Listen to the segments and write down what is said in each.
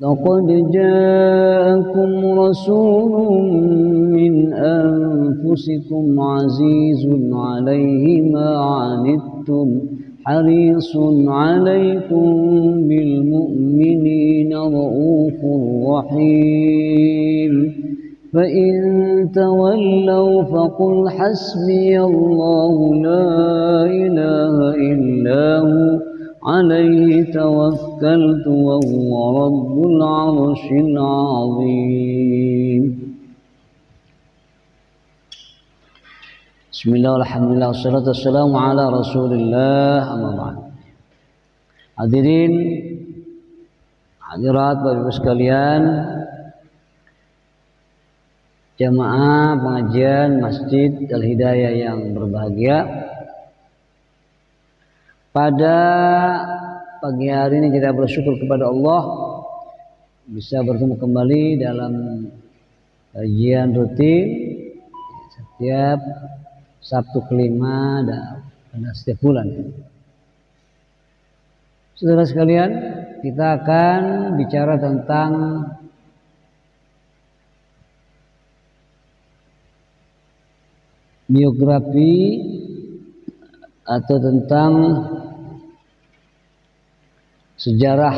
لقد جاءكم رسول من أنفسكم عزيز عليه ما عنتم حريص عليكم بالمؤمنين رؤوف رحيم فإن تولوا فقل حسبي الله لا إله إلا هو عليه توكلت وهو رب العرش العظيم. Bismillah, alhamdulillah, wassalatu wassalamu ala rasulillah, amma ba'd. Hadirin hadirat Bapak Ibu sekalian, jamaah pengajian Masjid Al-Hidayah yang berbahagia, pada pagi hari ini kita bersyukur kepada Allah bisa bertemu kembali dalam kajian rutin setiap Sabtu kelima dan setiap bulan. Saudara sekalian, kita akan bicara tentang biografi atau tentang sejarah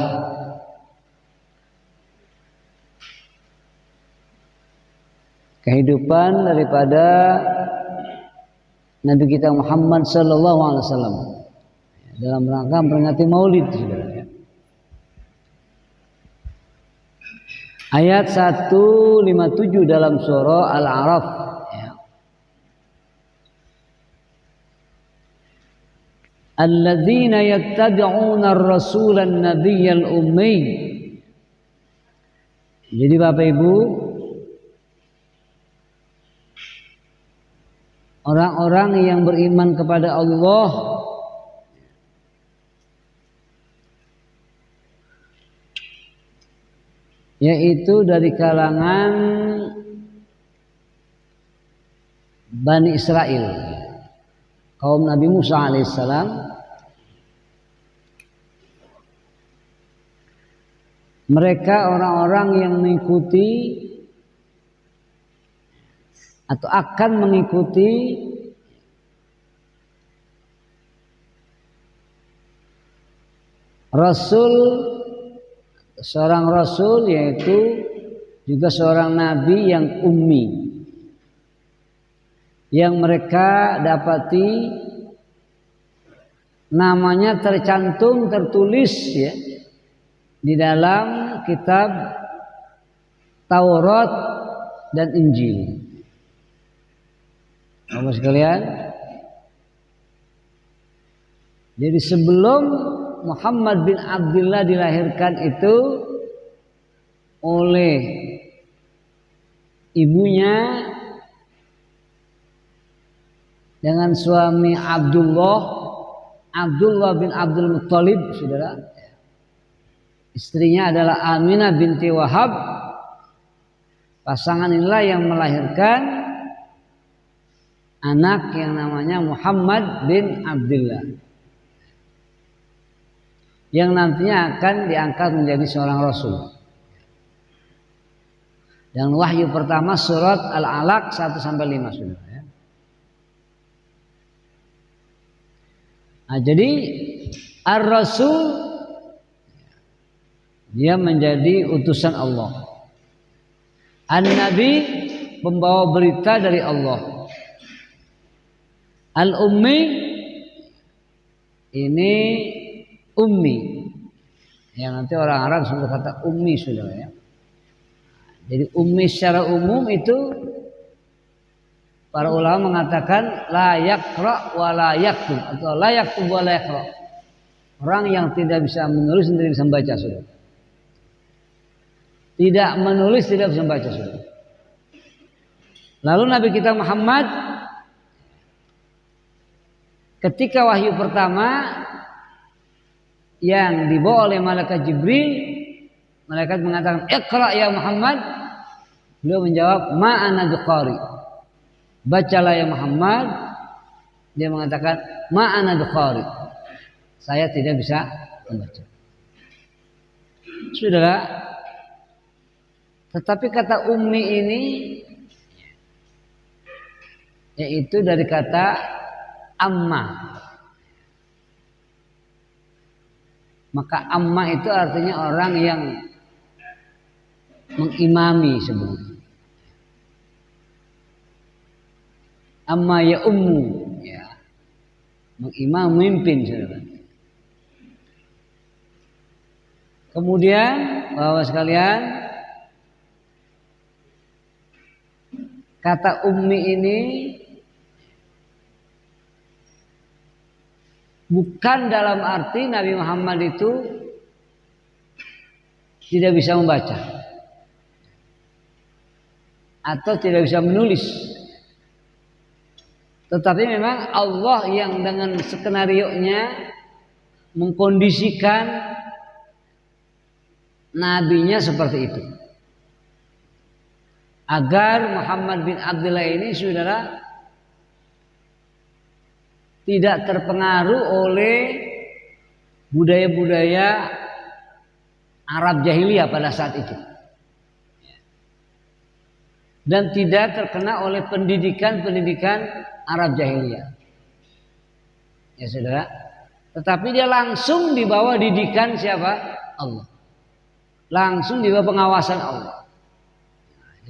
kehidupan daripada Nabi kita Muhammad sallallahu alaihi wasallam dalam rangka memperingati Maulid, saudara. Ayat 157 dalam surah Al-A'raf, alladzina yattabi'una ar-rasula an-nabiyyal ummi. Jadi Bapak Ibu, orang-orang yang beriman kepada Allah yaitu dari kalangan Bani Israel, kaum Nabi Musa alaihissalam, mereka orang-orang yang mengikuti atau akan mengikuti Rasul, seorang Rasul yaitu juga seorang Nabi yang ummi, yang mereka dapati namanya tercantum, tertulis ya di dalam kitab Taurat dan Injil. Bapak sekalian, jadi sebelum Muhammad bin Abdullah dilahirkan itu oleh ibunya dengan suami Abdullah bin Abdul Muttalib, saudara. Istrinya adalah Aminah binti Wahab. Pasangan inilah yang melahirkan anak yang namanya Muhammad bin Abdullah, yang nantinya akan diangkat menjadi seorang Rasul. Dan wahyu pertama surat Al-Alaq 1-5, saudara ya. Nah, jadi Ar-Rasul dia menjadi utusan Allah. An-Nabi pembawa berita dari Allah. Al-Ummi ini ummi, yang nanti orang Arab sudah kata ummi, saudara ya. Jadi ummi secara umum itu para ulama mengatakan la yaqra wa la yaktub, atau la yaktub wa la yaqra, orang yang tidak bisa menulis dan tidak bisa membaca, saudara. Tidak menulis, tidak bisa membaca, saudara. Lalu Nabi kita Muhammad ketika wahyu pertama yang dibawa oleh malaikat Jibril, malaikat mengatakan Iqra ya Muhammad, beliau menjawab ma ana biqari, bacalah ya Muhammad. Dia mengatakan ma ana biqari, saya tidak bisa membaca. Saudara, Tetapi kata ummi ini yaitu dari kata amma. Maka amma itu artinya orang yang mengimami sebenarnya. Amma ya ummu, ya. Mengimam, memimpin saudara. Kemudian Bapak sekalian, kata ummi ini bukan dalam arti Nabi Muhammad itu tidak bisa membaca atau tidak bisa menulis. Tetapi memang Allah yang dengan skenarionya mengkondisikan nabinya seperti itu. Agar Muhammad bin Abdullah ini saudara tidak terpengaruh oleh budaya-budaya Arab jahiliyah pada saat itu. Dan tidak terkena oleh pendidikan-pendidikan Arab jahiliyah. Ya saudara. Tetapi dia langsung di bawah didikan siapa? Allah. Langsung di bawah pengawasan Allah.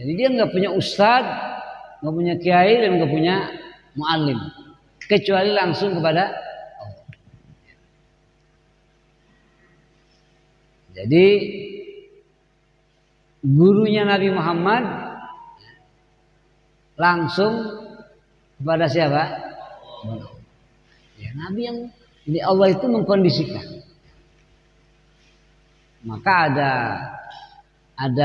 Jadi dia nggak punya ustadz, nggak punya kiai dan nggak punya muallim, kecuali langsung kepada Allah. Jadi gurunya Nabi Muhammad langsung kepada siapa? Ya, Nabi yang jadi Allah itu mengkondisikan. Maka ada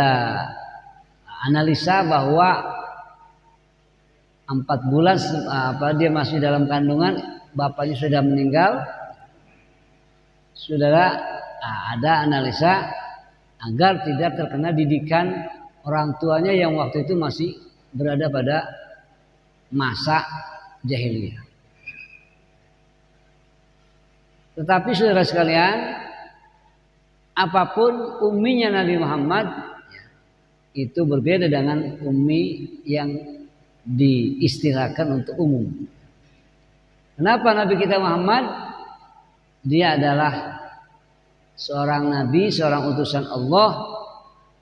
analisa bahwa 4 bulan dia masih dalam kandungan, bapaknya sudah meninggal. Saudara, ada analisa agar tidak terkena didikan orang tuanya yang waktu itu masih berada pada masa jahiliyah. Tetapi saudara sekalian, apapun umminya Nabi Muhammad itu berbeda dengan ummi yang diistilahkan untuk umum. Kenapa Nabi kita Muhammad? Dia adalah seorang nabi, seorang utusan Allah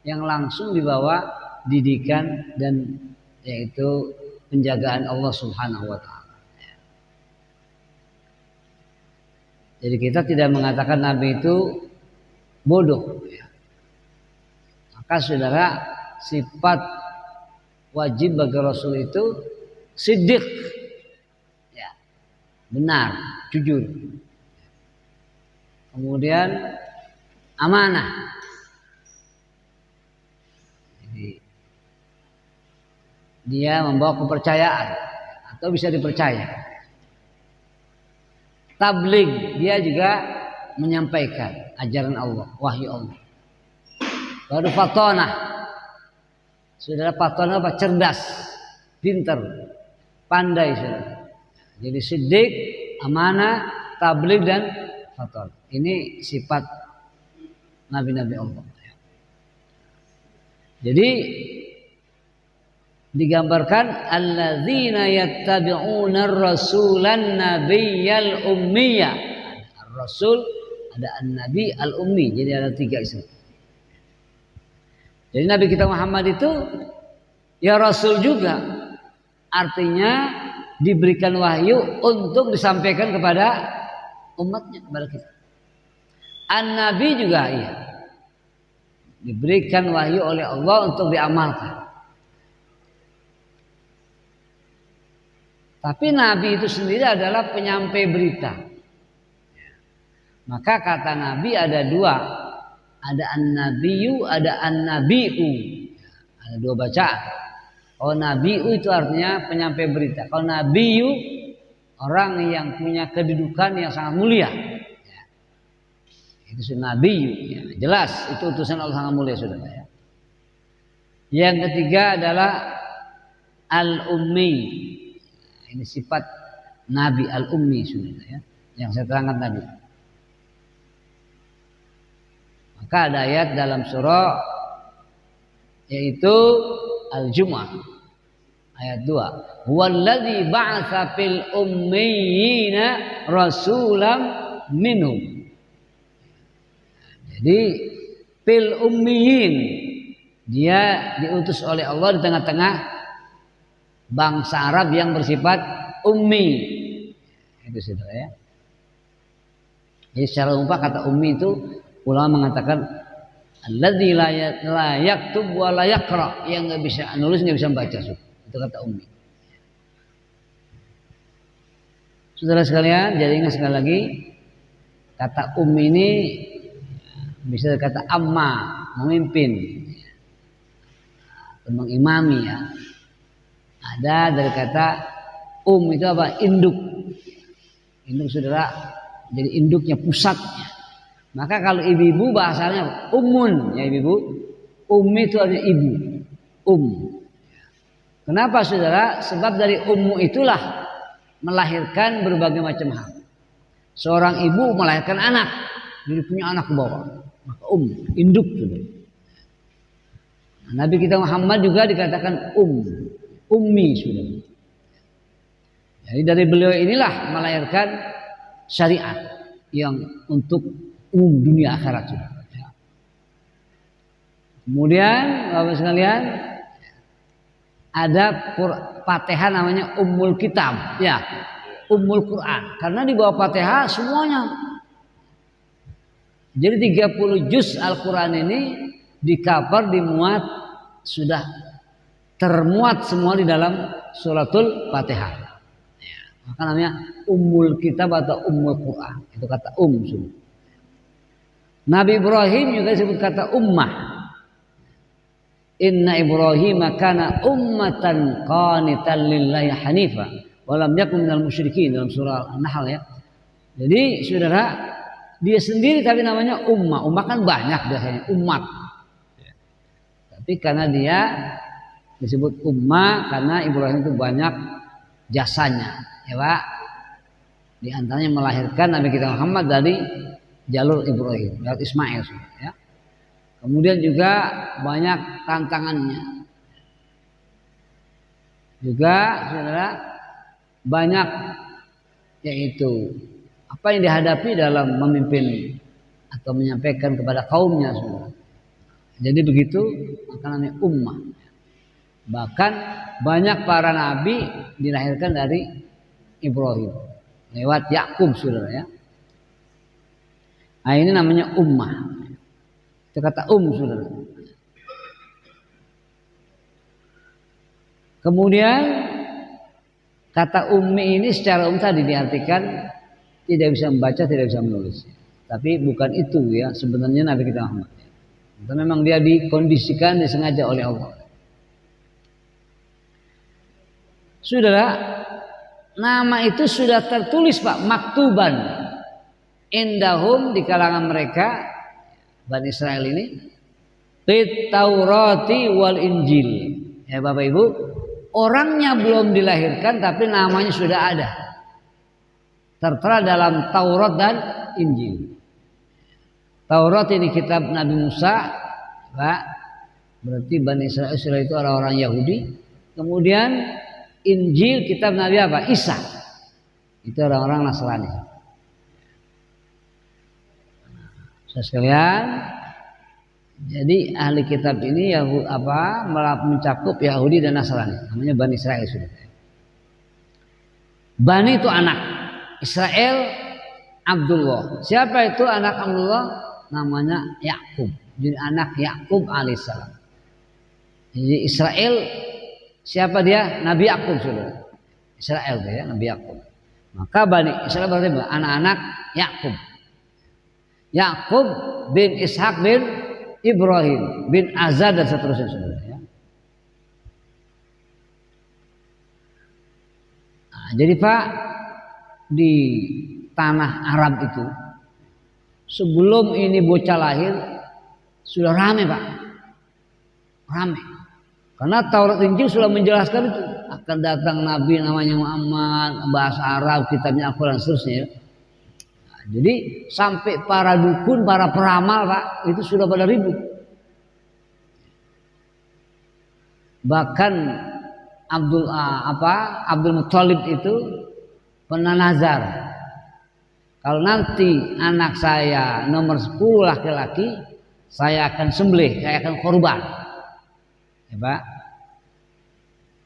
yang langsung dibawa didikan dan yaitu penjagaan Allah Subhanahu wa taala. Jadi kita tidak mengatakan nabi itu bodoh. Maka saudara, sifat wajib bagi Rasul itu siddiq, ya, benar, jujur. Kemudian amanah. Jadi, dia membawa kepercayaan atau bisa dipercaya. Tabligh, dia juga menyampaikan ajaran Allah, wahyu Allah. Baru fatonah. Saudara, fatonah apa? Cerdas, pintar, pandai saudara. Jadi siddiq, amanah, tabligh dan fatonah. Ini sifat nabi-nabi Allah. Jadi digambarkan alladzina yattabi'una ar-rasulan nabiyyal ummiyya. Ar-rasul, ada an-nabi al-ummi. Jadi ada 3 istilah. Jadi Nabi kita Muhammad itu ya Rasul juga, artinya diberikan wahyu untuk disampaikan kepada umatnya, kepada kita. An-Nabi juga iya, diberikan wahyu oleh Allah untuk diamalkan. Tapi Nabi itu sendiri adalah penyampai berita. Maka kata Nabi ada 2. Ada an-nabiyyu, ada an-nabi'u. Ada 2 bacaan. Kalau nabi'u itu artinya penyampai berita. Kalau nabiyyu, orang yang punya kedudukan yang sangat mulia. Ya. Itu nabiyyu. Ya. Jelas itu utusan Allah sangat mulia saudara. Ya. Yang ketiga adalah al-ummi. Ini sifat Nabi al-ummi saudara. Ya. Yang saya terangkan tadi. Maka ada ayat dalam surah yaitu Al-Jumu'ah ayat 2. Huwallazi ba'atsa fil ummiyina rasulam minhum. Jadi fil ummiyin, dia diutus oleh Allah di tengah-tengah bangsa Arab yang bersifat ummi. Itu saudara ya. Jadi secara umum kata ummi itu ulama mengatakan alladzi la yaktub wa la yaqra, yang enggak bisa nulis enggak bisa baca. Itu kata ummi. Saudara sekalian, jadi ingat sekali lagi kata ummi ini bisa kata amma, memimpin, mengimami ya. Ada dari kata itu apa? Induk. Induk saudara, jadi induknya, pusatnya. Maka kalau ibu-ibu bahasanya ummun, ya ibu-ibu. Ummi itu artinya ibu. Kenapa saudara? Sebab dari ummu itulah melahirkan berbagai macam hal. Seorang ibu melahirkan anak, jadi punya anak ke bawah. Maka induk saudara. Nabi kita Muhammad juga dikatakan ummi saudara. Jadi dari beliau inilah melahirkan syariat yang untuk umum dunia akhirat sudah. Kemudian Bapak sekalian, ada Fatihah namanya Ummul Kitab, ya, Ummul Quran. Karena di bawah Fatihah semuanya. Jadi 30 juz Al-Quran ini di-cover, dimuat, sudah termuat semua di dalam suratul Fatihah. Ya, maka namanya Ummul Kitab atau Ummul Quran. Itu kata sudah. Nabi Ibrahim juga disebut kata ummah. Inna Ibrahim kana ummatan qanitan lillahi hanifa wa lam yakun minal musyrikin, dalam surah An-Nahl ya. Jadi saudara, dia sendiri tapi namanya ummah. Ummah kan banyak biasanya, umat. Tapi karena dia disebut ummah karena Ibrahim itu banyak jasanya, ya Pak. Di antaranya melahirkan Nabi kita Muhammad dari jalur Ibrahim, jalur Ismail ya. Kemudian juga banyak tantangannya. Juga saudara, banyak yaitu apa yang dihadapi dalam memimpin atau menyampaikan kepada kaumnya saudara. Jadi begitu, maka namanya ummah. Bahkan banyak para nabi dilahirkan dari Ibrahim lewat Yakub saudara ya. Nah ini namanya ummah. Itu kata saudara. Kemudian kata ummi ini secara umum tadi diartikan tidak bisa membaca, tidak bisa menulis. Tapi bukan itu ya sebenarnya Nabi kita Muhammad. Itu memang dia dikondisikan, disengaja oleh Allah. Saudara, nama itu sudah tertulis Pak, maktuban indahum, di kalangan mereka Bani Israel ini, fit Taurati wal Injil. Ya Bapak Ibu, orangnya belum dilahirkan tapi namanya sudah ada, tertera dalam Taurat dan Injil. Taurat ini kitab Nabi Musa, Pak. Berarti Bani Israel itu orang-orang Yahudi. Kemudian Injil kitab Nabi apa? Isa. Itu orang-orang Nasrani. Saudara sekalian, jadi ahli kitab ini mencakup Yahudi dan Nasrani, namanya Bani Israel sudah. Bani itu anak, Israel Abdullah. Siapa itu anak Abdullah? Namanya Yakub. Jadi anak Yakub alaihissalam. Jadi Israel siapa dia? Nabi Yakub sudah. Israel dia, Nabi Yakub. Maka Bani Israel berarti anak-anak Yakub. Yakub bin Ishak bin Ibrahim bin Azar dan seterusnya ya. Nah, jadi Pak, di tanah Arab itu sebelum ini bocah lahir sudah ramai Pak, ramai. Karena Taurat Injil sudah menjelaskan itu akan datang Nabi namanya Muhammad, bahasa Arab, kitabnya Al-Quran seterusnya. Jadi sampai para dukun, para peramal Pak, itu sudah pada ribut. Bahkan Abdul Muthalib itu pernah nazar, kalau nanti anak saya nomor 10 laki-laki, saya akan sembelih, saya akan korban. Ya, Pak.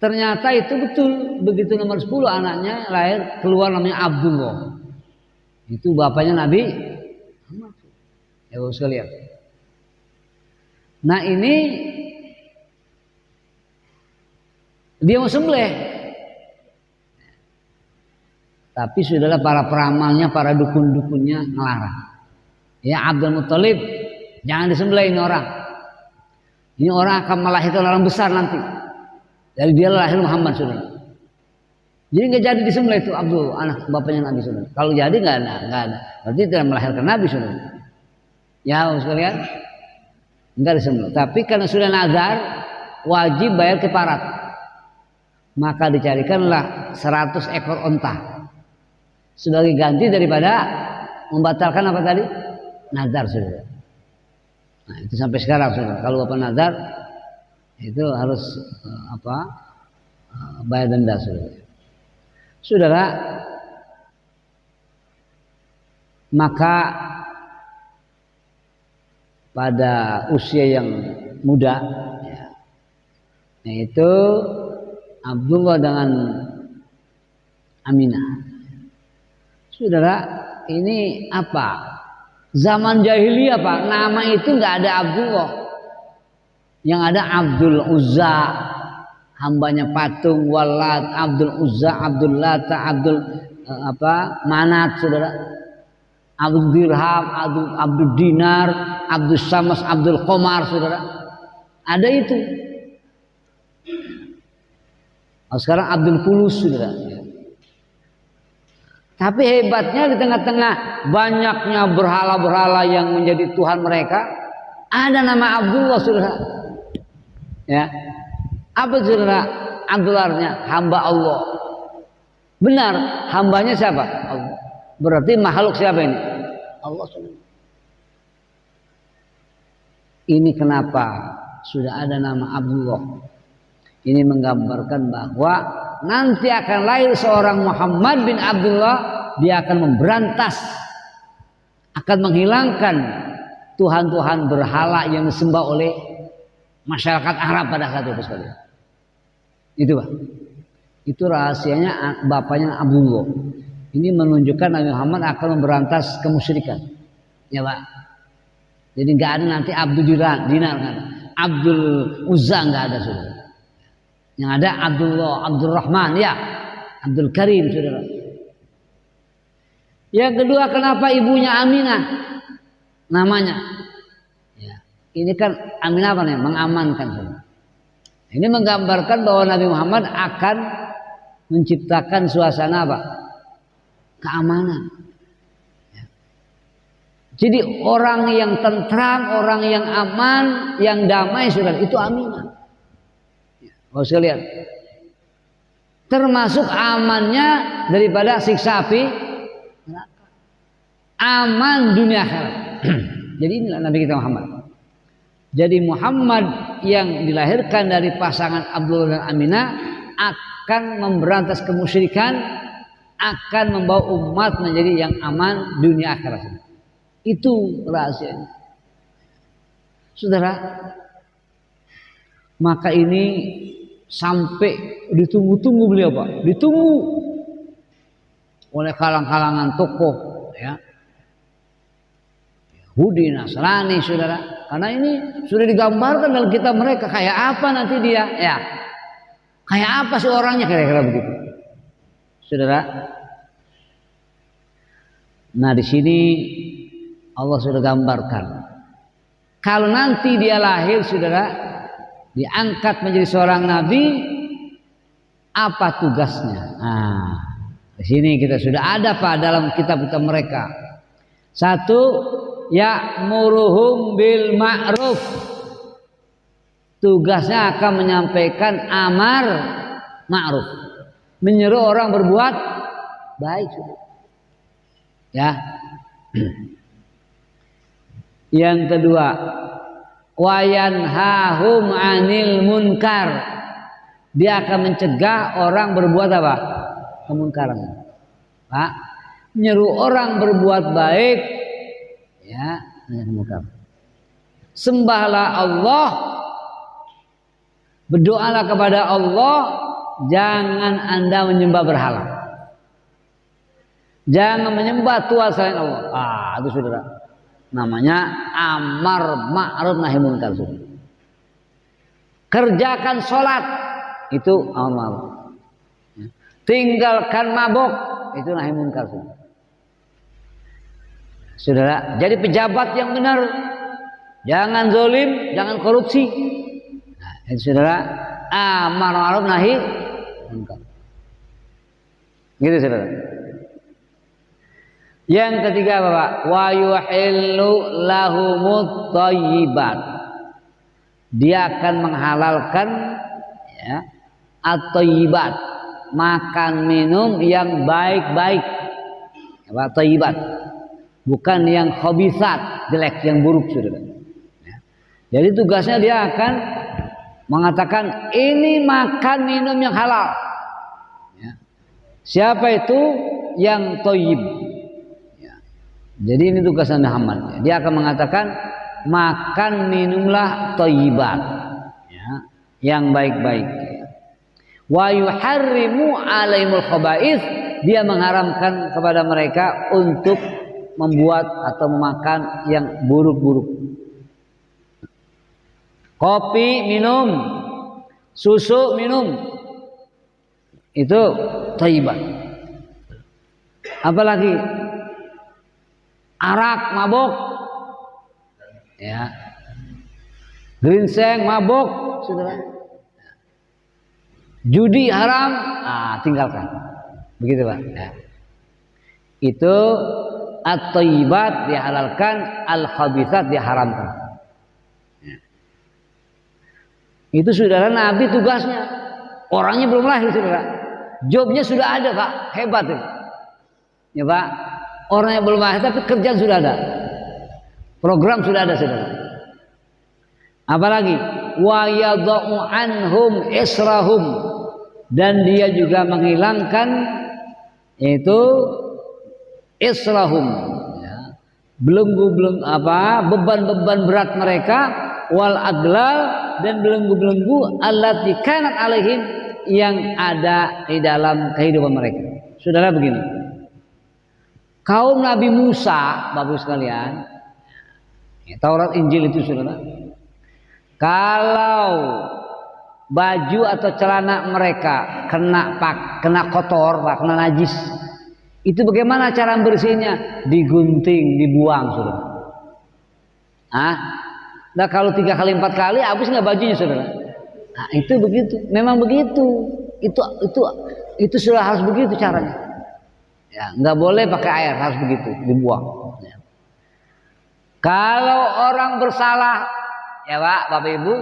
Ternyata itu betul, begitu nomor 10 anaknya lahir, keluar namanya Abdullah. Itu bapaknya Nabi Muhammad. Ya sekalian. Nah ini dia mau sembelih, tapi sudahlah para peramalnya, para dukun-dukunnya ngelarang. Ya Abdul Muthalib, jangan disembelih ini orang. Ini orang akan melahirkan orang besar nanti. Dari dia lahir Muhammad sudah. Jadi nggak jadi disembelih itu Abdul, anak bapaknya Nabi sudah. Kalau jadi nggak ada. Berarti tidak melahirkan Nabi sudah. Ya sekalian, nggak disembelih. Tapi karena sudah nazar, wajib bayar keparat. Maka dicarikanlah 100 ekor onta sebagai ganti daripada membatalkan apa tadi? Nazar sudah. Nah itu sampai sekarang sudah. Kalau bapak nazar itu harus bayar denda sudah. Saudara, maka pada usia yang muda, ya, yaitu Abdullah dengan Aminah. Saudara, ini apa? Zaman jahiliyah Pak, nama itu nggak ada Abdullah. Yang ada Abdul Uzza, hambanya patung, Walad, Abdul Uzza, Abdul Lata, Abdul Manat, saudara. Abdul Dirham, Abdul Dinar, Abdul Samas, Abdul Qomar, saudara. Ada itu. Sekarang Abdul Pulus, saudara. Tapi hebatnya di tengah-tengah banyaknya berhala-berhala yang menjadi Tuhan mereka, ada nama Abdullah, saudara. Ya, apa saudara? Abdullahnya hamba Allah. Benar, hambanya siapa? Allah. Berarti makhluk siapa ini? Allah. Ini kenapa sudah ada nama Abdullah? Ini menggambarkan bahwa nanti akan lahir seorang Muhammad bin Abdullah, dia akan memberantas, akan menghilangkan Tuhan-Tuhan berhala yang disembah oleh masyarakat Arab pada saat itu sekali. Itu Pak. Itu rahasianya bapaknya Abdullah. Ini menunjukkan Nabi Muhammad akan memberantas kemusyrikan. Ya Pak. Jadi nggak ada nanti Abdul Dinar, kan? Abdul Uzza nggak ada saudara. Yang ada Abdullah, Abdul Rahman, ya, Abdul Karim, saudara. Yang kedua, kenapa ibunya Aminah namanya? Ya, ini kan Aminah apa nih? Mengamankan, saudara. Ini menggambarkan bahwa Nabi Muhammad akan menciptakan suasana apa? Keamanan. Ya. Jadi orang yang tentram, orang yang aman, yang damai, saudara, itu Aminah. Mau sekalian, termasuk amannya daripada siksa api neraka, aman dunia akhirat. Jadi inilah Nabi kita Muhammad. Jadi Muhammad yang dilahirkan dari pasangan Abdullah dan Aminah akan memberantas kemusyrikan, akan membawa umat menjadi yang aman dunia akhirat. Itu rahasianya. Saudara, maka ini sampai ditunggu-tunggu beliau Pak, ditunggu oleh kalangan-kalangan tokoh ya, Yahudi, Nasrani, saudara. Karena ini sudah digambarkan dalam kitab mereka kayak apa nanti dia, ya, kayak apa sih orangnya, kira-kira begitu, saudara. Nah di sini Allah sudah gambarkan kalau nanti dia lahir, saudara, diangkat menjadi seorang nabi, apa tugasnya? Nah, di sini kita sudah ada Pak dalam kitab-kitab mereka. Satu, ya'muruhum bil ma'ruf. Tugasnya akan menyampaikan amar ma'ruf, menyuruh orang berbuat baik. Ya. Yang kedua, wa yanhahum 'anil munkar. dia akan mencegah orang berbuat apa? Kemungkaran. Pak, menyeru orang berbuat baik, ya, kemungkaran. Sembahlah Allah, berdoalah kepada Allah, jangan Anda menyembah berhala. Jangan menyembah Tuhan selain Allah. Itu saudara. Namanya amar ma'ruf nahi munkar. Kerjakan sholat, itu amar ma'ruf. Tinggalkan mabuk, itu nahi munkar. Saudara, jadi pejabat yang benar, jangan zalim, jangan korupsi. Itu saudara, amar ma'ruf nahi munkar. Gitu saudara. Yang ketiga Bapak, wa yuhillu lahumut thayyibat. Dia akan menghalalkan, ya, at-thayyibat, makan minum yang baik-baik. Apa thayyibat? Bukan yang khabisat, jelek, yang buruk, Saudara. Ya. Jadi tugasnya dia akan mengatakan ini makan minum yang halal. Ya. Siapa itu? Yang thayyib. Jadi ini tugasnya Muhammad. Dia akan mengatakan makan minumlah thayyibat, ya, yang baik-baik. Wa yuharrimu alaihimul khaba'ith. Dia mengharamkan kepada mereka untuk membuat atau memakan yang buruk-buruk. Kopi minum, susu minum, itu thayyibat. Apalagi arak mabok, ya, ginseng mabok, saudara. Judi haram, tinggalkan. Begitu Pak. Ya. Itu at-thayyibat dihalalkan, al-khabithat diharamkan. Ya. Itu saudara Nabi tugasnya. Orangnya belum lahir saudara. Jobnya sudah ada Pak, hebat itu. Ya Pak. Orang yang belum lahir tapi kerjaan sudah ada, program sudah ada saudara. Apalagi wa yadha'u anhum israhum, dan dia juga menghilangkan yaitu israhum, ya, beban-beban berat mereka, wal aglal, dan belenggu-belenggu allati kanat alaihim, yang ada di dalam kehidupan mereka. Saudara begini, kaum Nabi Musa, Bapak sekalian, Taurat Injil itu saudara, kalau baju atau celana mereka kena kotor, kena najis, itu bagaimana cara bersihnya? Digunting, dibuang saudara. Nah kalau 3 kali 4 kali habis nggak bajunya saudara? Nah itu begitu, memang begitu. Itu sudah harus begitu caranya. Ya, nggak boleh pakai air, harus begitu, dibuang. Ya. Kalau orang bersalah, ya Pak, Bapak Ibu,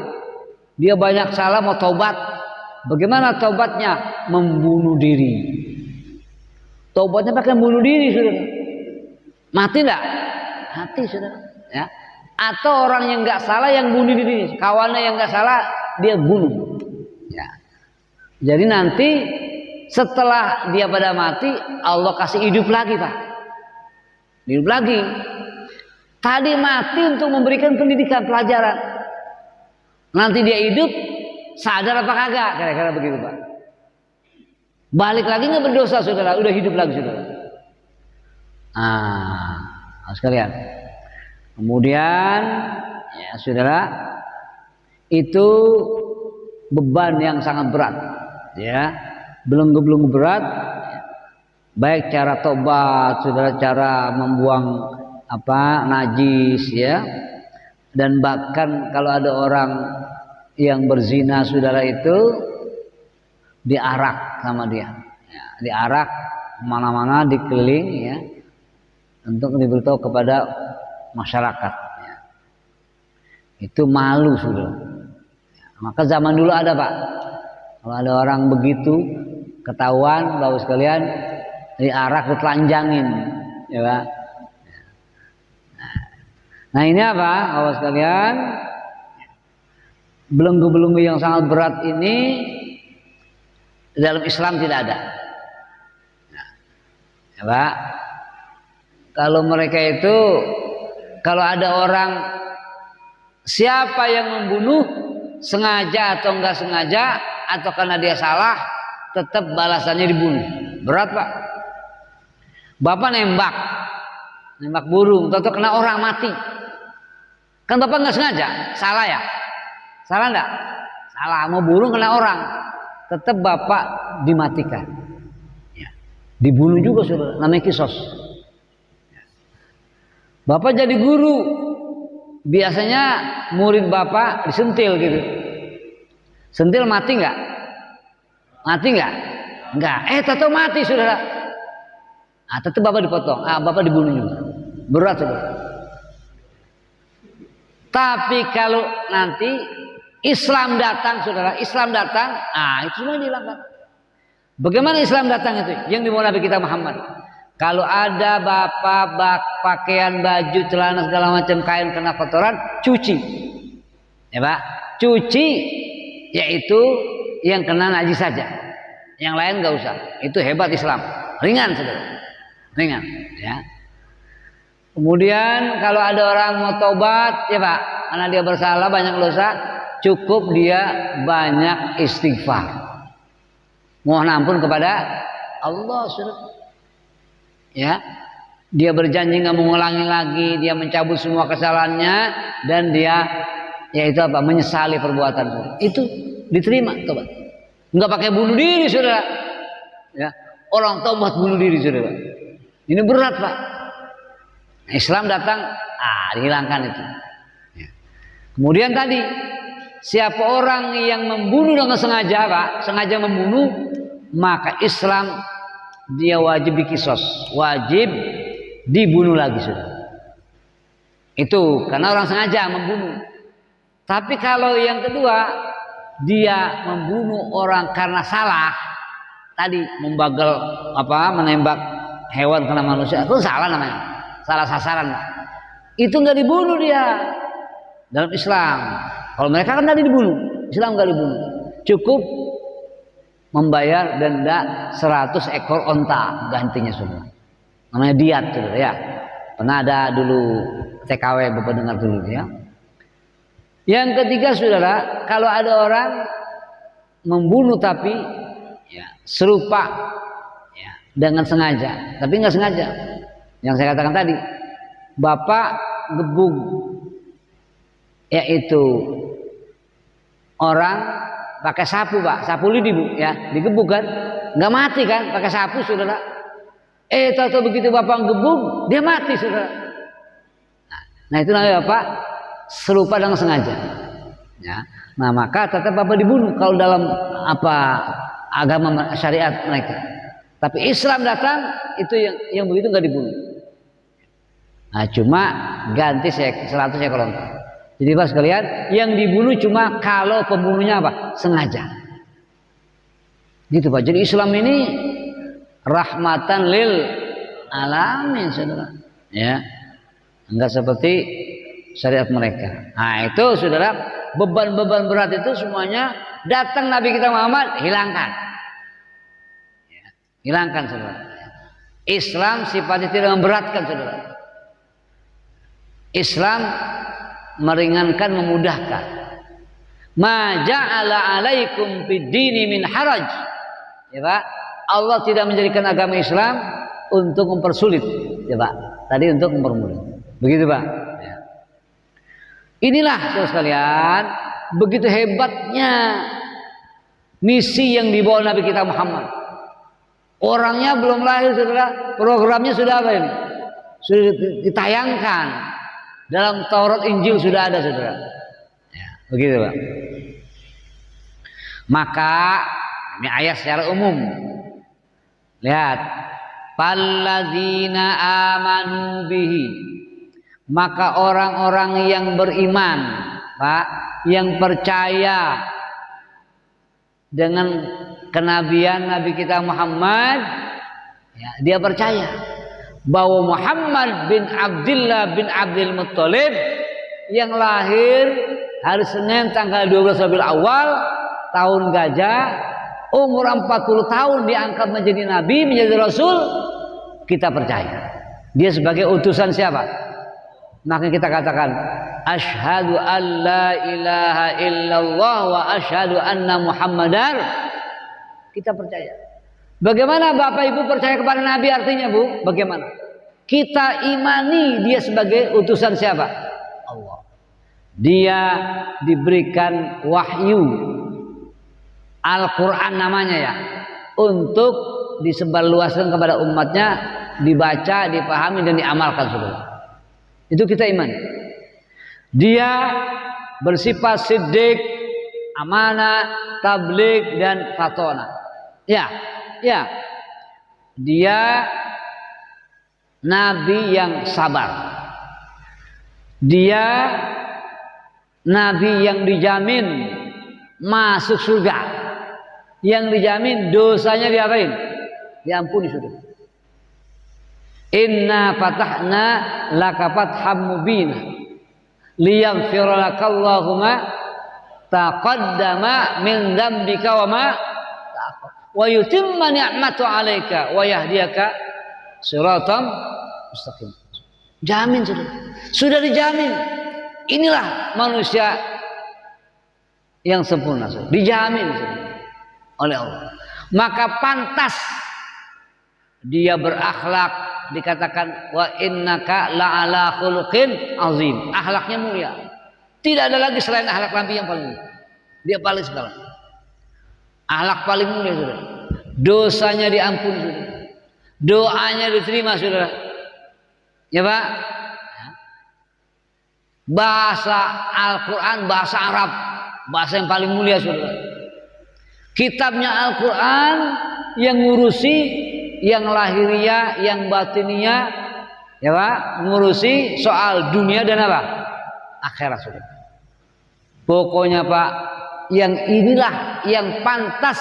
dia banyak salah mau taubat, bagaimana taubatnya? Membunuh diri. Taubatnya pakai bunuh diri, saudara. Mati enggak? Mati, saudara. Ya. Atau orang yang nggak salah yang bunuh diri, kawannya yang nggak salah dia bunuh. Ya. Jadi nanti setelah dia pada mati, Allah kasih hidup lagi Pak. Hidup lagi. Tadi mati untuk memberikan pendidikan, pelajaran. Nanti dia hidup, sadar apa kagak? Kira-kira begitu Pak. Balik lagi nggak berdosa saudara, udah hidup lagi saudara. Sekalian. Kemudian, ya saudara, itu beban yang sangat berat, ya. Belenggu-belenggu berat, baik cara tobat, saudara, cara membuang najis, ya, dan bahkan kalau ada orang yang berzina saudara itu diarak sama dia, ya, diarak mana-mana dikeliling, ya, untuk diberitahu kepada masyarakat, ya. Itu malu saudara. Ya, maka zaman dulu ada Pak, kalau ada orang begitu ketahuan, Bapak sekalian, diarak, ditelanjangin, ya Pak. Nah ini apa, Bapak sekalian? Belenggu-belenggu yang sangat berat ini Dalam Islam tidak ada. Nah, ya Pak, kalau mereka itu, kalau ada orang, siapa yang membunuh sengaja atau enggak sengaja atau karena dia salah, tetap balasannya dibunuh. Berat Pak. Bapak nembak burung, atau kena orang mati, kan Bapak nggak sengaja, salah ya? Salah enggak? Salah, mau burung kena orang, tetap Bapak dimatikan, ya. Dibunuh juga saudara, namanya kisos. Bapak jadi guru, biasanya murid Bapak disentil gitu, sentil mati nggak? Mati nggak? Nggak. Tahu mati saudara. Tetap Bapak dipotong, Bapak dibunuh juga. Berat saudara. Tapi kalau nanti Islam datang saudara, Islam datang, itu semua dihilangkan. Bagaimana Islam datang itu? Yang dimulai Nabi kita Muhammad. Kalau ada Bapak pakaian, baju, celana segala macam kain kena kotoran, cuci. Ya Pak, cuci, yaitu yang kena najis saja. Yang lain nggak usah. Itu hebat Islam. Ringan saudara. Ringan, ya. Kemudian kalau ada orang mau tobat, ya Pak, karena dia bersalah banyak dosa, cukup dia banyak istighfar, mohon ampun kepada Allah, saudara. Ya, dia berjanji nggak mengulangi lagi, dia mencabut semua kesalahannya, dan dia, yaitu apa, menyesali perbuatan, saudara. Itu diterima, tobat. Nggak pakai bunuh diri, saudara. Ya, orang tobat bunuh diri, saudara. Ini berat Pak. Islam datang, dihilangkan itu. Ya. Kemudian tadi, siapa orang yang membunuh dengan sengaja Pak, sengaja membunuh, maka Islam dia wajib dikisos, wajib dibunuh lagi sudah. Itu karena orang sengaja membunuh. Tapi kalau yang kedua, dia membunuh orang karena salah, tadi membagal menembak hewan kena manusia, itu salah namanya, salah sasaran. Itu nggak dibunuh dia dalam Islam. Kalau mereka kan tadi dibunuh, Islam nggak dibunuh, cukup membayar denda 100 ekor onta gantinya semua. Namanya diat saudara ya. Pernah ada dulu TKW, Bapak dengar dulu ya. Yang ketiga saudara, kalau ada orang membunuh tapi ya serupa dengan sengaja, tapi nggak sengaja. Yang saya katakan tadi, Bapak gebuk, yaitu orang pakai sapu Pak, sapu lidi Bu, ya, digebuk kan, nggak mati kan, pakai sapu saudara. Tahu begitu Bapak gebuk, dia mati saudara. Nah itu namanya Bapak serupa dengan sengaja. Ya, nah maka tetap Bapak dibunuh kalau dalam agama syariat mereka. Tapi Islam datang, itu yang begitu nggak dibunuh. Nah, cuma ganti 100 ekor onta. Jadi Pak sekalian, yang dibunuh cuma kalau pembunuhnya apa? Sengaja. Gitu Pak. Jadi Islam ini rahmatan lil alamin, saudara. Ya, enggak seperti syariat mereka. Nah itu saudara, beban-beban berat itu semuanya datang Nabi kita Muhammad, hilangkan. Hilangkan saudara. Islam sifatnya tidak memberatkan saudara. Islam meringankan, memudahkan. Ma ja'ala alaikum fid dini min haraj. Ya Pak, Allah tidak menjadikan agama Islam untuk mempersulit, ya Pak. Tadi untuk mempermudah. Begitu Pak. Ya. Inilah saudara sekalian, begitu hebatnya misi yang dibawa Nabi kita Muhammad. Orangnya belum lahir saudara, programnya sudah apa ini? Sudah ditayangkan. Dalam Taurat Injil sudah ada saudara. Ya, begitu Pak. Maka ini ayat secara umum. Lihat, Falladzina amanu bihi, maka orang-orang yang beriman, Pak, yang percaya dengan kenabian Nabi kita Muhammad, ya, dia percaya bahwa Muhammad bin Abdullah bin Abdul Muttalib yang lahir hari Senin tanggal 12 Rabiul Awal tahun Gajah umur 40 tahun diangkat menjadi nabi, menjadi rasul, kita percaya. Dia sebagai utusan siapa? Maka kita katakan asyhadu an la ilaha illallah wa asyhadu anna muhammadar. Kita percaya. Bagaimana Bapak Ibu percaya kepada nabi artinya, Bu? Bagaimana? Kita imani dia sebagai utusan siapa? Allah. Dia diberikan wahyu Al-Quran namanya ya, untuk disebarluaskan kepada umatnya, dibaca, dipahami dan diamalkan, saudara. Itu kita iman. Dia bersifat siddiq, amanah, tabligh dan fatona. Ya. Dia nabi yang sabar. Dia nabi yang dijamin masuk surga. Yang dijamin dosanya diapain? Diampuni, sudah. Inna fatahna laka fatham mubina liyaghfira lakallahu ma taqaddama min dzambika wa ma ta'akhkhar wa yutimma ni'matahu 'alaika wa yahdiyaka siratan mustaqim. Jamin, sudah. Sudah dijamin. Inilah manusia yang sempurna, sudah. Dijamin, sudah, oleh Allah. Maka pantas dia berakhlak, dikatakan wa innaka la'ala khuluqin azim. Akhlaknya mulia. Tidak ada lagi selain akhlak Nabi yang paling mulia. Dia paling segala. Akhlak paling mulia, sudah. Dosanya diampuni, sudah. Doanya diterima, sudah. Ya, Pak. Bahasa Al-Quran, bahasa Arab, bahasa yang paling mulia, sudah. Kitabnya Al-Quran yang ngurusi yang lahiriah, yang batiniah, ya Pak, ngurusi soal dunia dan apa? Akhirat, sudah. Pokoknya Pak, yang inilah yang pantas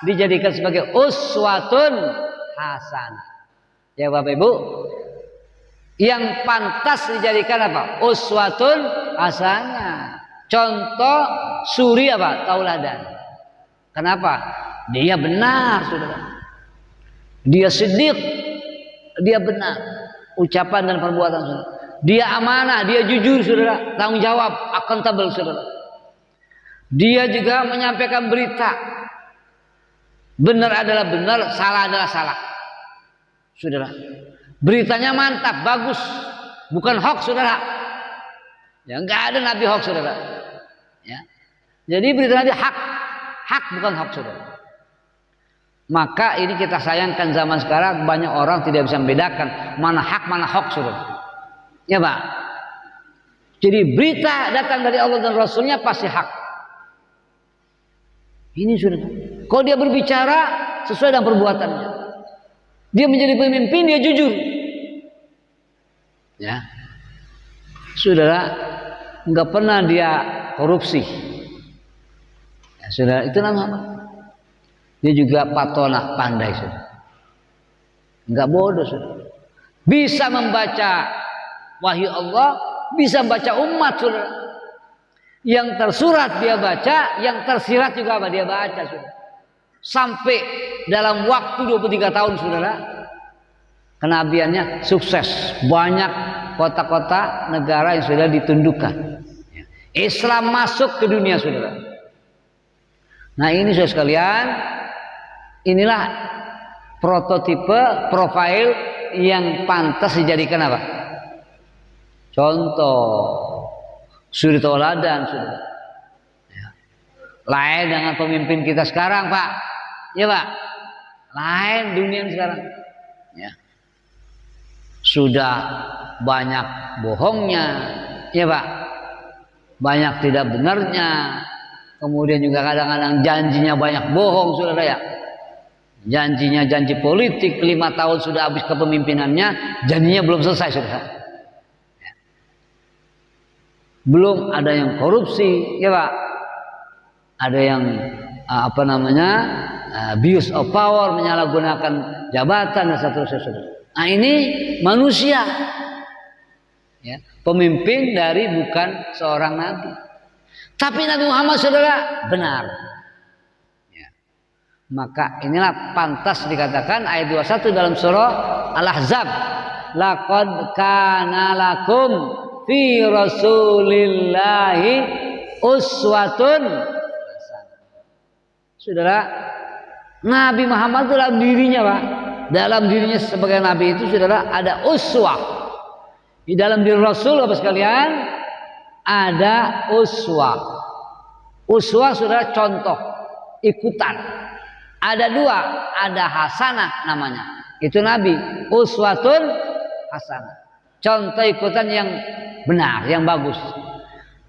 dijadikan sebagai uswatun hasanah. Ya Bapak Ibu, yang pantas dijadikan apa? Uswatun hasanah. Contoh suri apa? Tauladan. Kenapa? Dia benar, saudara. Dia siddiq, dia benar ucapan dan perbuatan, saudara. Dia amanah, dia jujur, saudara. Tanggung jawab, accountable, saudara. Dia juga menyampaikan berita. Benar adalah benar, salah adalah salah, saudara. Beritanya mantap, bagus, bukan hoax, saudara. Ya, enggak ada nabi hoax, saudara. Ya. Jadi berita nabi hak bukan hoax, saudara. Maka ini kita sayangkan zaman sekarang banyak orang tidak bisa membedakan mana hak mana hoax, saudara. Ya Pak. Jadi berita datang dari Allah dan Rasulnya pasti hak. Ini, saudara. Kalau dia berbicara sesuai dengan perbuatannya, dia menjadi pemimpin, dia jujur. Ya, saudara, nggak pernah dia korupsi. Ya, saudara, itu nama. Dia juga patonah, pandai, saudara. Nggak bodoh, saudara. Bisa membaca wahyu Allah, bisa membaca umat, saudara. Yang tersurat dia baca, yang tersirat juga apa dia baca, saudara. Sampai dalam waktu 23 tahun, saudara, kenabiannya sukses. Banyak kota-kota negara yang sudah ditundukkan. Islam masuk ke dunia, saudara. Nah ini, saudara sekalian, inilah prototipe profil yang pantas dijadikan apa? Contoh suri tauladan, saudara. Ya. Lain dengan pemimpin kita sekarang, Pak. Ya Pak. Lain dunia sekarang. Ya. Sudah banyak bohongnya, ya Pak. Banyak tidak benarnya. Kemudian juga kadang-kadang janjinya banyak bohong, saudara ya. Janjinya janji politik, 5 tahun sudah habis kepemimpinannya, janjinya belum selesai, saudara. Ya. Belum ada yang korupsi, ya Pak. Ada yang abuse of power, menyalahgunakan jabatan dan seterusnya, saudara. Nah ini manusia, ya, pemimpin dari bukan seorang nabi. Tapi Nabi Muhammad, saudara, benar. Ya. Maka inilah pantas dikatakan ayat 21 dalam surah Al-Ahzab, laqad kana lakum fi rasulillahi uswatun hasanah. Saudara, Nabi Muhammad dalam dirinya, Pak, dalam dirinya sebagai nabi itu, saudara, ada uswah. Di dalam diri Rasul, Bapak sekalian, ada uswah. Uswah, saudara, contoh, ikutan. Ada dua, ada hasanah namanya. Itu Nabi, uswatun hasanah. Contoh ikutan yang benar, yang bagus.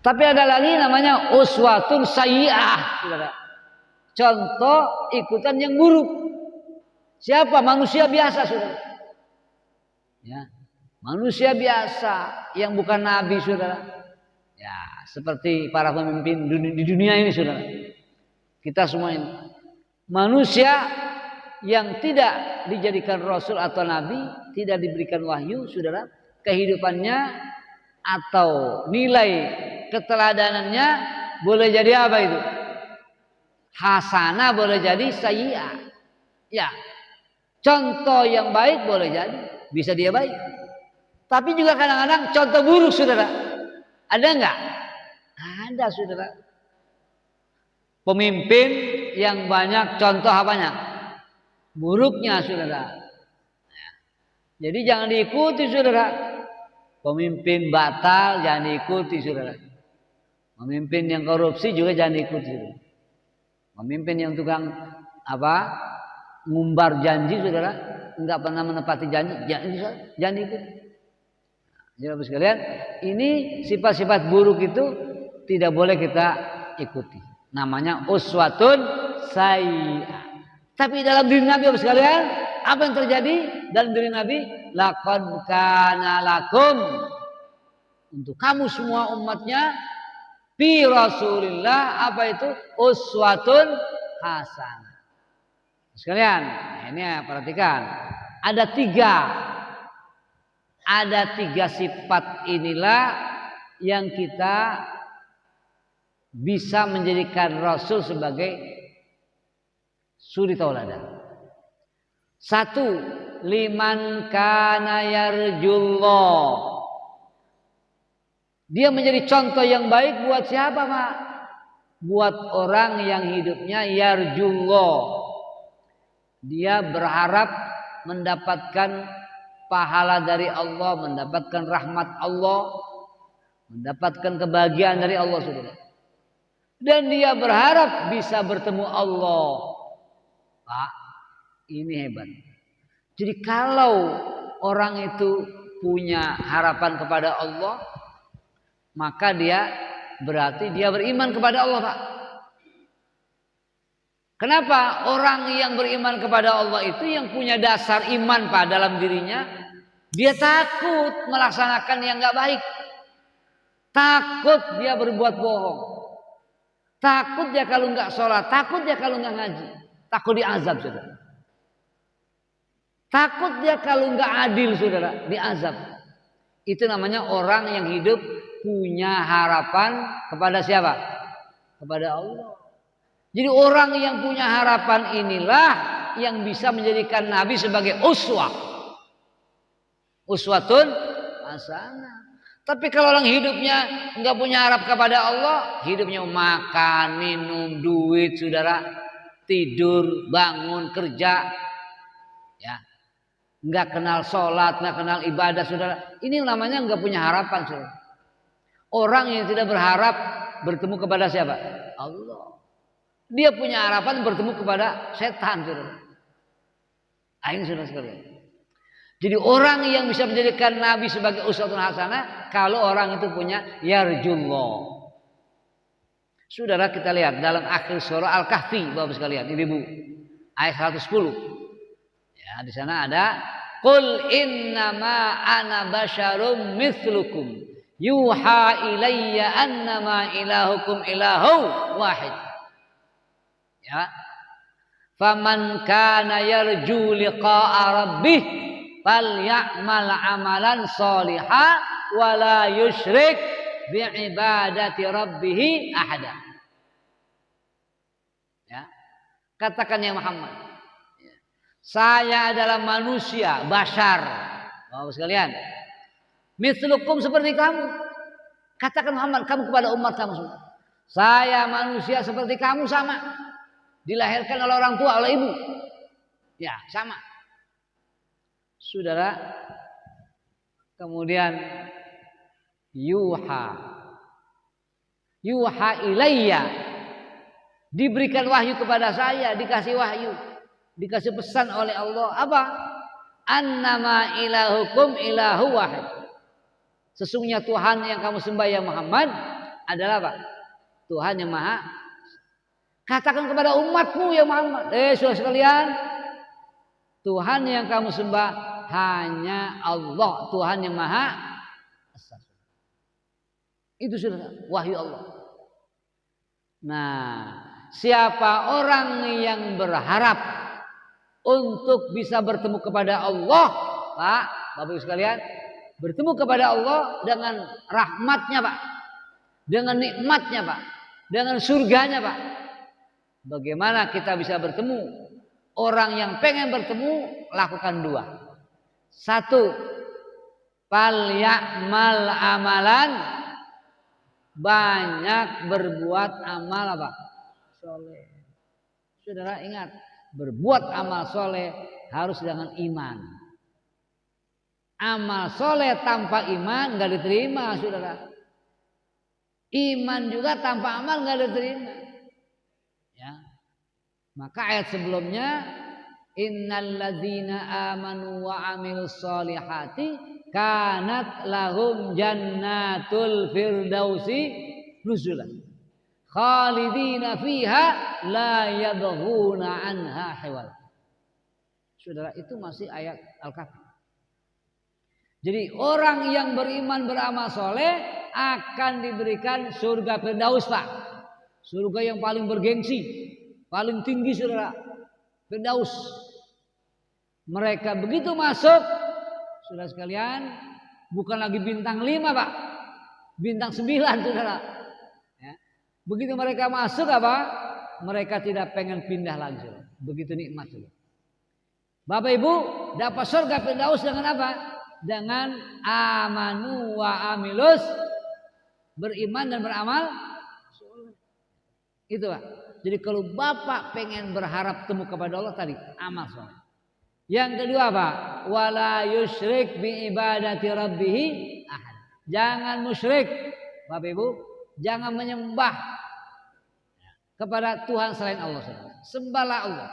Tapi ada lagi namanya uswatun sayyi'ah, saudara. Contoh ikutan yang buruk. Siapa? Manusia biasa, saudara. Ya, manusia biasa yang bukan nabi, saudara. Ya, seperti para pemimpin di dunia ini, saudara. Kita semua ini manusia yang tidak dijadikan rasul atau nabi, tidak diberikan wahyu, saudara. Kehidupannya atau nilai keteladanannya boleh jadi apa itu? Hasanah, boleh jadi sayyi'ah. Ya, contoh yang baik boleh jadi, bisa dia baik. Tapi juga kadang-kadang contoh buruk, saudara. Ada enggak? Ada, saudara. Pemimpin yang banyak contoh apanya? Buruknya, saudara. Jadi jangan diikuti, saudara. Pemimpin batal jangan diikuti, saudara. Pemimpin yang korupsi juga jangan diikuti, saudara. Pemimpin yang tukang ngumbar janji, saudara, enggak pernah menepati janji, jangan diikuti. Jadi sekalian, ini sifat-sifat buruk itu tidak boleh kita ikuti. Namanya uswatun sayyi'ah. Tapi dalam diri Nabi, Bapak sekalian, apa yang terjadi dalam diri Nabi? Laqad kana lakum, untuk kamu semua umatnya, fi Rasulillah, apa itu? Uswatun hasanah. Sekalian, ini ya, perhatikan. Ada tiga sifat inilah yang kita bisa menjadikan Rasul sebagai suri tauladan. Satu, liman kana yarjullah. Dia menjadi contoh yang baik buat siapa, Pak? Buat orang yang hidupnya yarjullah. Dia berharap mendapatkan pahala dari Allah, mendapatkan rahmat Allah, mendapatkan kebahagiaan dari Allah, saudara. Dan dia berharap bisa bertemu Allah. Pak, ini hebat. Jadi kalau orang itu punya harapan kepada Allah, maka dia berarti dia beriman kepada Allah, Pak. Kenapa? Orang yang beriman kepada Allah itu yang punya dasar iman, Pak, dalam dirinya. Dia takut melaksanakan yang gak baik. Takut dia berbuat bohong. Takut dia kalau nggak sholat, takut dia kalau nggak ngaji, takut diazab, saudara. Takut dia kalau nggak adil, saudara, diazab. Itu namanya orang yang hidup punya harapan kepada siapa? Kepada Allah. Jadi orang yang punya harapan inilah yang bisa menjadikan Nabi sebagai uswah. Uswatun hasanah. Tapi kalau orang hidupnya nggak punya harap kepada Allah, hidupnya makan, minum, duit, saudara, tidur, bangun, kerja, ya, nggak kenal sholat, nggak kenal ibadah, saudara. Ini namanya nggak punya harapan, saudara. Orang yang tidak berharap bertemu kepada siapa? Allah. Dia punya harapan bertemu kepada setan, saudara. Ini saudara sekalian. Jadi orang yang bisa menjadikan Nabi sebagai uswatun hasanah kalau orang itu punya yarjullah. Saudara, kita lihat dalam akhir surah Al-Kahfi, Bapak sekalian, Ibu, ayat 110. Ya, di sana ada qul innama ana basyarum mithlukum yuha ilayya annama ilahukum ilahu wahid. Ya. Faman kana yarju liqa'a rabbih fal ya'mal amalan sholihan wa la yusyrik bi ibadati rabbih ahada. Ya. Katakan ya Muhammad, saya adalah manusia, bashar. Bapak sekalian, mislukum seperti kamu. Katakan Muhammad kamu kepada umat kamu semua. Saya manusia seperti kamu sama. Dilahirkan oleh orang tua, oleh ibu. Ya, sama. Saudara, kemudian yuha ilayya, diberikan wahyu kepada saya, dikasih wahyu, dikasih pesan oleh Allah. Apa? Annama ilahukum ilahu wahid. Sesungguhnya Tuhan yang kamu sembah ya Muhammad adalah apa? Tuhan yang maha. Katakan kepada umatmu ya Muhammad, saudara sekalian, Tuhan yang kamu sembah hanya Allah, Tuhan yang maha esa. Itu sudah wahyu Allah. Nah, siapa orang yang berharap untuk bisa bertemu kepada Allah, Pak, Bapak Ibu sekalian, bertemu kepada Allah dengan rahmatnya, Pak, dengan nikmatnya, Pak, dengan surganya, Pak. Bagaimana kita bisa bertemu? Orang yang pengen bertemu lakukan dua. Satu, falyamal amalan, banyak berbuat amal apa? Soleh. Saudara ingat, berbuat amal soleh harus dengan iman. Amal soleh tanpa iman nggak diterima, saudara. Iman juga tanpa amal nggak diterima. Ya. Maka ayat sebelumnya, innal ladzina amanu wa amilus solihati kanat lahum jannatul firdausi nuzula khalidina fiha la yabghuna anha hiwal. Saudara, itu masih ayat Al-Kahfi. Jadi orang yang beriman beramal soleh akan diberikan surga Firdaus, Pak. Surga yang paling bergengsi, paling tinggi, saudara, Firdaus. Mereka begitu masuk, saudara sekalian, bukan lagi bintang 5, Pak, bintang 9, saudara. Ya. Begitu mereka masuk apa? Mereka tidak pengen pindah lagi, saudara. Begitu nikmat, saudara. Bapak Ibu dapat surga Firdaus dengan apa? Dengan amanu wa amilus, beriman dan beramal. Itu, Pak. Jadi kalau Bapak pengen berharap temu kepada Allah tadi, amal soleh. Yang kedua, Pak, wala yusyrik bi ibadati rabbih ahad. Jangan musyrik, Bapak Ibu, jangan menyembah kepada Tuhan selain Allah, saudara. Sembahlah Allah.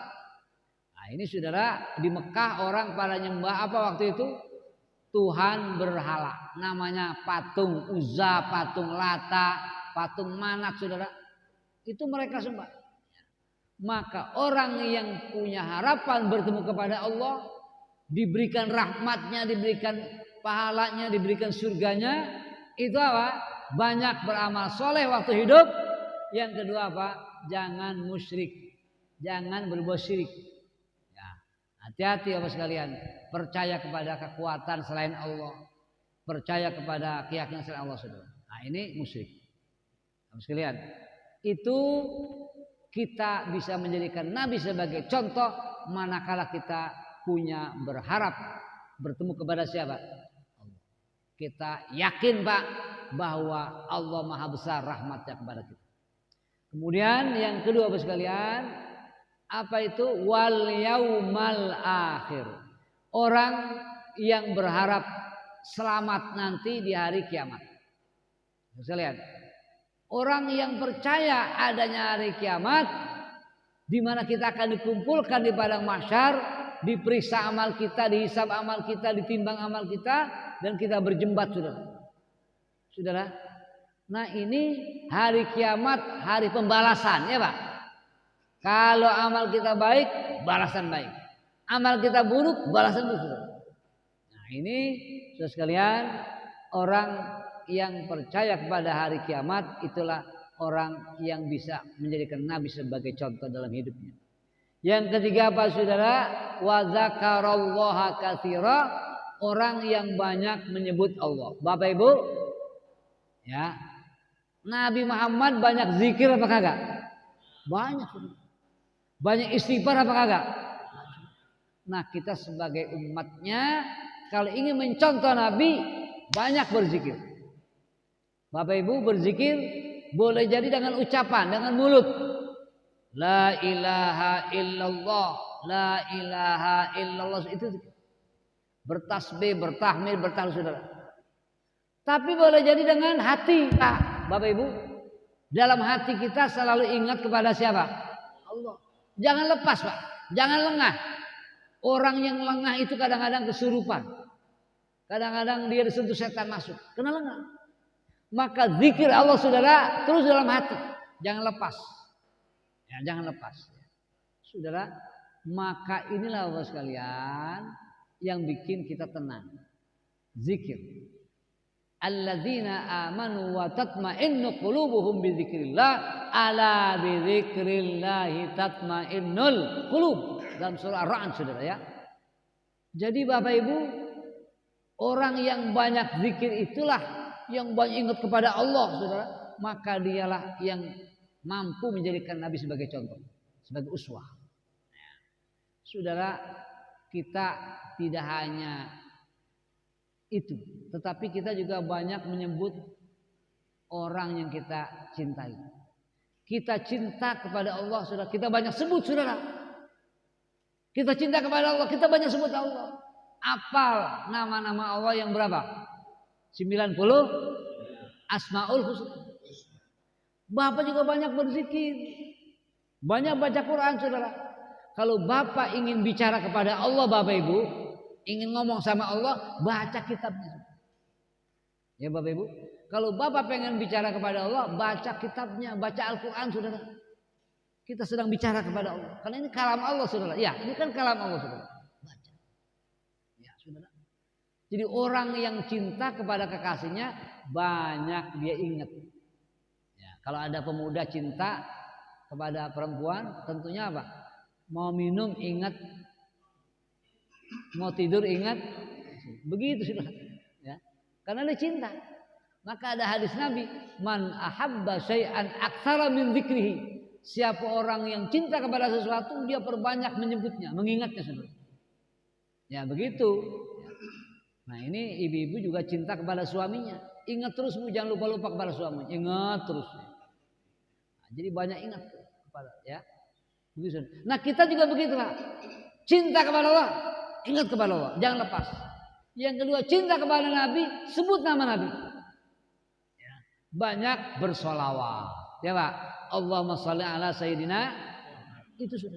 Nah, ini saudara, di Mekah orang pada nyembah apa waktu itu? Tuhan berhala, namanya patung Uzza, patung Lata, patung Manat, saudara. Itu mereka sembah. Maka orang yang punya harapan bertemu kepada Allah, diberikan rahmatnya, diberikan pahalanya, diberikan surganya, itu apa? Banyak beramal soleh waktu hidup. Yang kedua apa? Jangan musyrik, jangan berbuat syirik. Ya, hati-hati Bapak sekalian, percaya kepada kekuatan selain Allah, percaya kepada keyakinan selain Allah, saudara. Nah, ini musyrik. Bapak sekalian, itu kita bisa menjadikan Nabi sebagai contoh manakala kita punya berharap bertemu kepada siapa? Allah. Kita yakin, Pak, bahwa Allah Maha Besar rahmatnya kepada kita. Kemudian yang kedua, Bapak sekalian, apa itu? Wal yaumal akhir. Orang yang berharap selamat nanti di hari kiamat. Bapak sekalian, orang yang percaya adanya hari kiamat, di mana kita akan dikumpulkan di padang mahsyar, diperiksa amal kita, dihisab amal kita, ditimbang amal kita, dan kita berjembat, saudara. Saudara, nah ini hari kiamat, hari pembalasan, ya Pak. Kalau amal kita baik, balasan baik. Amal kita buruk, balasan buruk. Nah ini, saudara sekalian, orang yang percaya kepada hari kiamat itulah orang yang bisa menjadikan Nabi sebagai contoh dalam hidupnya. Yang ketiga apa, saudara? Wa dzakarallaha katsira, orang yang banyak menyebut Allah. Bapak Ibu, ya, Nabi Muhammad banyak zikir apa kagak? Banyak. Banyak istighfar apa kagak? Nah, kita sebagai umatnya kalau ingin mencontoh Nabi, banyak berzikir. Bapak Ibu berzikir boleh jadi dengan ucapan, dengan mulut. La ilaha illallah, la ilaha illallah, itu bertasbih, bertahmid, bertahlil, saudara. Tapi boleh jadi dengan hati, Pak, Bapak Ibu. Dalam hati kita selalu ingat kepada siapa? Allah. Jangan lepas, Pak. Jangan lengah. Orang yang lengah itu kadang-kadang kesurupan. Kadang-kadang dia disentuh setan masuk. Kena lengah. Maka zikir Allah, saudara, terus dalam hati. Jangan lepas. Ya, jangan lepas. Saudara, maka inilah Bapak sekalian yang bikin kita tenang. Zikir. Alladzina amanu wa tatma'innu qulubuhum bidzikrillah, ala bidzikrillah tatma'innul qulub. Dalam surah Ar-Ra'd, saudara ya. Jadi Bapak Ibu, orang yang banyak zikir itulah yang banyak ingat kepada Allah, saudara. Maka dialah yang mampu menjadikan Nabi sebagai contoh, sebagai uswah. Saudara, kita tidak hanya itu, tetapi kita juga banyak menyebut orang yang kita cintai. Kita cinta kepada Allah, saudara. Kita banyak sebut, saudara. Kita cinta kepada Allah, kita banyak sebut Allah. Apal nama-nama Allah yang berapa? 90 Asmaul Husna. Bapak juga banyak berzikir, banyak baca Quran, saudara. Kalau Bapak ingin bicara kepada Allah, Bapak Ibu, ingin ngomong sama Allah, baca kitabnya. Ya Bapak Ibu, kalau Bapak pengen bicara kepada Allah, baca kitabnya, baca Al-Quran, saudara. Kita sedang bicara kepada Allah, karena ini kalam Allah, saudara. Ya, ini kan kalam Allah, saudara. Baca. Ya, saudara. Jadi orang yang cinta kepada kekasihnya banyak dia ingat. Ya, kalau ada pemuda cinta kepada perempuan, tentunya apa? Mau minum ingat, mau tidur ingat, begitu sudah. Ya, karena dia cinta. Maka ada hadis Nabi, man ahabba syai'an aktsara min dzikrihi. Siapa orang yang cinta kepada sesuatu, dia perbanyak menyebutnya, mengingatnya, saudara. Ya begitu. Nah ini ibu-ibu juga cinta kepada suaminya. Ingat terus, Bu, jangan lupa-lupa kepada suaminya. Ingat terus. Nah, jadi banyak ingat kepada, ya. Begitu. Nah kita juga begitu, Pak. Cinta kepada Allah, ingat kepada Allah, jangan lepas. Yang kedua, cinta kepada Nabi, sebut nama Nabi. Ya. Banyak bersolawat, ya Pak. Allahumma sholli ala sayyidina. Itu sudah.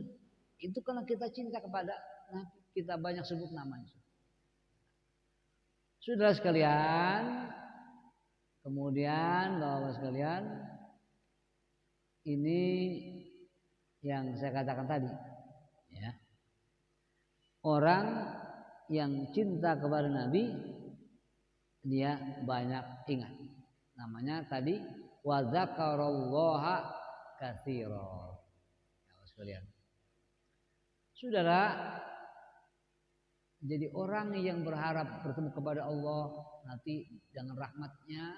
Itu karena kita cinta kepada Nabi, kita banyak sebut namanya. Saudara sekalian, kemudian Bapak sekalian, ini yang saya katakan tadi, ya. Orang yang cinta kepada Nabi, dia banyak ingat. Namanya tadi wa dzakarallaha katsira. Sekalian. Saudara, jadi orang yang berharap bertemu kepada Allah nanti dengan rahmatnya,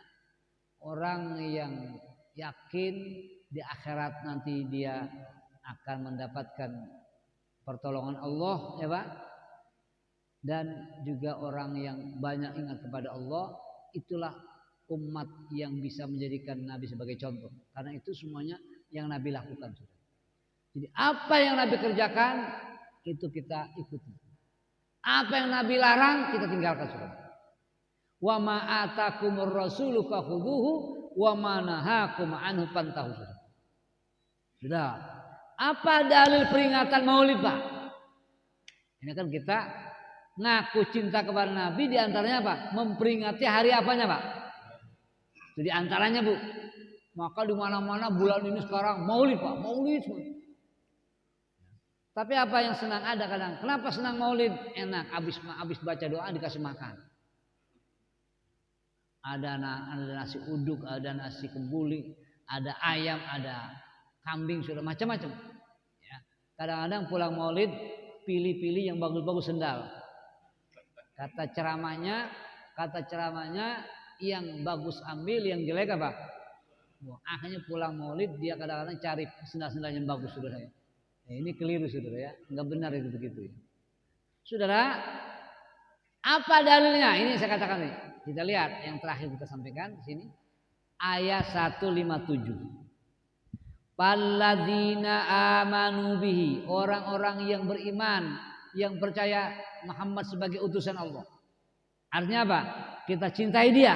orang yang yakin di akhirat nanti dia akan mendapatkan pertolongan Allah, ya Pak. Dan juga orang yang banyak ingat kepada Allah, itulah umat yang bisa menjadikan Nabi sebagai contoh. Karena itu semuanya yang Nabi lakukan. Jadi apa yang Nabi kerjakan, itu kita ikuti. Apa yang Nabi larang, kita tinggalkan, saudara. Wa ma atakumur rasulu fakhuduhu wa ma nahakum anhu fantahu. Sudah. Apa dalil peringatan Maulid, Pak? Ini kan kita ngaku cinta kepada Nabi, di antaranya apa? Memperingati hari apanya, Pak? Jadi antaranya, Bu. Maka di mana-mana bulan ini sekarang Maulid, Pak. Maulid. Tapi apa yang senang ada kadang. Kenapa senang Maulid? Enak, habis baca doa dikasih makan. Ada nasi uduk, ada nasi kembuli, ada ayam, ada kambing, sudah macam-macam. Ya. Kadang-kadang pulang Maulid pilih-pilih yang bagus-bagus sendal. Kata ceramahnya yang bagus ambil, yang jelek apa? Akhirnya pulang Maulid dia kadang-kadang cari sendal-sendal yang bagus, saudara. Ini keliru saudara ya, nggak benar itu begitu ya. Saudara, apa dalilnya? Ini saya katakan nih. Kita lihat yang terakhir kita sampaikan di sini. Ayat 157. Palladzina amanu bihi, orang-orang yang beriman, yang percaya Muhammad sebagai utusan Allah. Artinya apa? Kita cintai dia,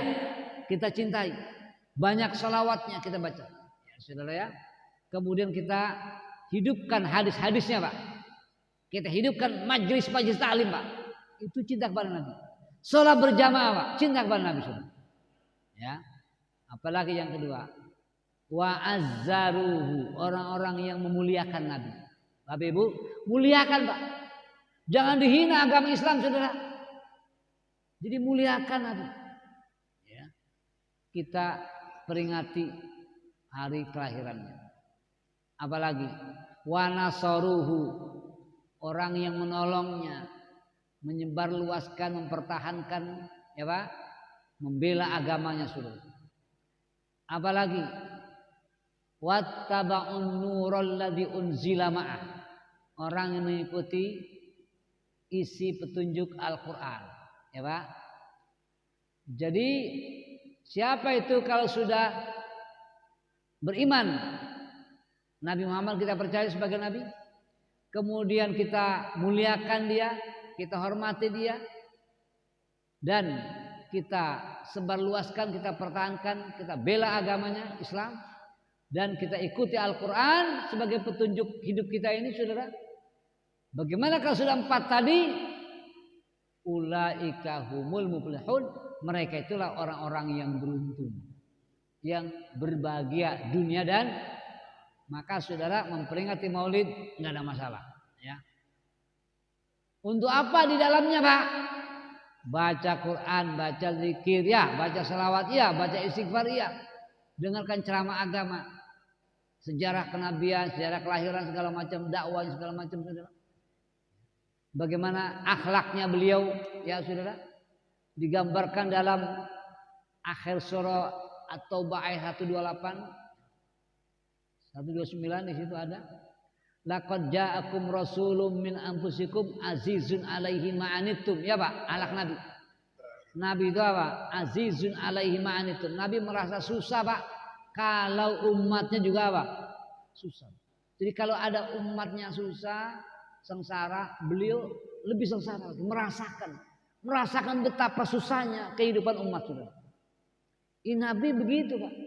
kita cintai. Banyak salawatnya kita baca. Ya, saudara ya. Kemudian kita hidupkan hadis-hadisnya, Pak. Kita hidupkan majlis-majlis ta'lim, Pak. Itu cinta kepada Nabi. Salat berjamaah, Pak. Cinta kepada Nabi, saudara. Ya. Apalagi yang kedua, wa azzaruhu, orang-orang yang memuliakan Nabi. Bapak Ibu, muliakan, Pak. Jangan dihina agama Islam, saudara. Jadi muliakan Nabi. Ya. Kita peringati hari kelahirannya. Apalagi wa nasaruhu, orang yang menolongnya, menyebarluaskan, mempertahankan, ya Pak, membela agamanya, saudara. Apalagi wattaba'un nural ladzi unzila ma'ah, orang yang mengikuti isi petunjuk Al-Qur'an, ya Pak. Jadi siapa itu kalau sudah beriman Nabi Muhammad, kita percaya sebagai nabi, kemudian kita muliakan dia, kita hormati dia, dan kita sebarluaskan, kita pertahankan, kita bela agamanya Islam, dan kita ikuti Al-Quran sebagai petunjuk hidup kita ini, saudara. Bagaimana kalau sudah 4 tadi? Ulaika humul muflihun, mereka itulah orang-orang yang beruntung, yang berbahagia dunia dan. Maka saudara memperingati Maulid nggak ada masalah, ya. Untuk apa di dalamnya, Pak? Baca Quran, baca zikir, ya, baca salawat, ya, baca istighfar, ya. Dengarkan ceramah agama, sejarah kenabian, sejarah kelahiran, segala macam dakwah, segala macam, saudara. Bagaimana akhlaknya beliau, ya saudara, digambarkan dalam akhir surah At-Taubah ayat 128. 129 di situ ada. Laqad ja'akum rasulun min anfusikum azizun 'alaihi ma'anittum. Ya Pak, alak Nabi. Nabi itu apa? Azizun 'alaihi ma'anittum. Nabi merasa susah, Pak, kalau umatnya juga apa? Susah. Jadi kalau ada umatnya susah, sengsara, beliau lebih sengsara, merasakan betapa susahnya kehidupan umat, saudara. Ini Nabi begitu, Pak.